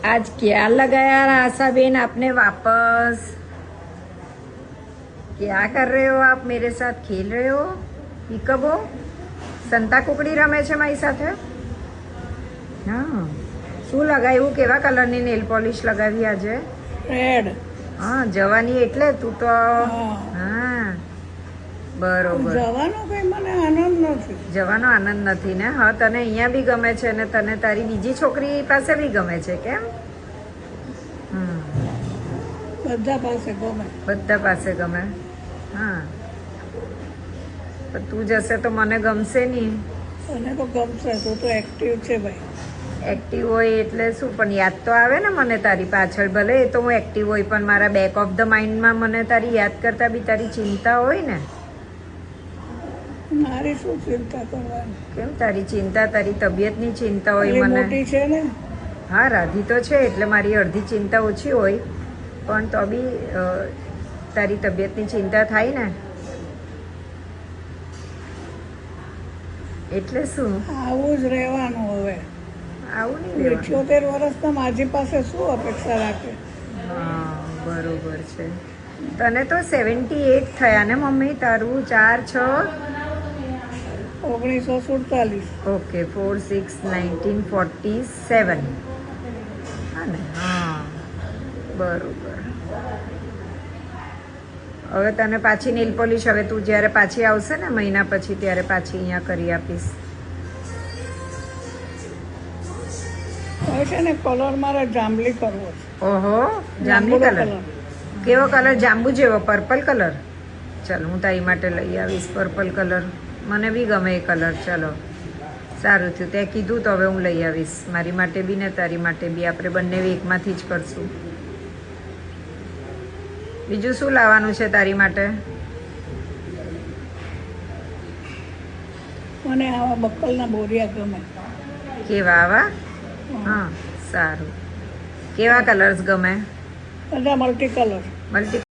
आज क्या लगाया आशा बेन आपने वापस? क्या कर रहे हो आप? मेरे साथ खेल रहे हो? પીકબો સંતા કુકડી રમે છે મારી સાથે. હા, શું લગાવ્યું? કેવા કલરની નેલ પોલિશ લગાવી આજે? રેડ. હા, જવાની એટલે તું તો. હા, બરોબર. જવાનો કઈ મને આનંદ નથી. જવાનો આનંદ નથી ને? હા, તને અહીંયા બી ગમે છે ને તને તારી બીજી છોકરી પાસે બી ગમે છે કેમ? બધા પાસે ગમે. બધા પાસે ગમે. હા, પણ તું જશે તો મને ગમશે નહીં. તને તો ગમશે, તું તો એક્ટિવ છે ભાઈ. એક્ટિવ હોય એટલે શું, પણ યાદ તો આવે ને મને તારી પાછળ. ભલે એ તો હું એક્ટિવ હોય પણ મારા બેક ઓફ ધ માઇન્ડમાં મને તારી યાદ કરતા બી તારી ચિંતા હોય ને. મારી શું ચિંતા કરવાની? કેમ? તારી ચિંતા તારી તબિયતની ચિંતા હોય એ મને. મોટી છે ને. હા, રાધી તો છે એટલે મારી અડધી ચિંતા ઓછી હોય, પણ તો બી તારી તબિયતની ચિંતા થાય ને. એટલે શું? આવું જ રહેવાનું હવે. આવું નહીં. 78 વર્ષના માજી પાસે શું અપેક્ષા રાખે? હા, બરોબર છે. તને તો 78 થયા ને મમ્મી? તારું 4, 6 1947. ઓકે, 4, 6, 1947. હા ને? હા, બરોબર. હવે તને પાછી નેલ પોલિશ હવે તું જ્યારે પાછી આવશે ને મહિના પછી ત્યારે પાછી અહીંયા કરી આપીશ. હવે છે ને કલર મારે જાંબલી કરવો છે. ઓહો, જાંબલી કલર. કેવો કલર? જાંબુ જેવો, પર્પલ કલર. ચાલ, હું તારી માટે લઈ આવીશ પર્પલ કલર. મને બી ગમે એ કલર. ચલો, સારું થયું તે કીધું તો હવે હું લઈ આવીશ મારી માટે બી ને તારી માટે બી. આપણે બંને એકમાંથી જ કરશું. બીજું શું લાવવાનું છે તારી માટે? મને આવા બક્કલના બોરિયા ગમે. કેવા આવા? હા, સારું. કેવા કલર્સ ગમે? બધા મલ્ટી કલર. મલ્ટી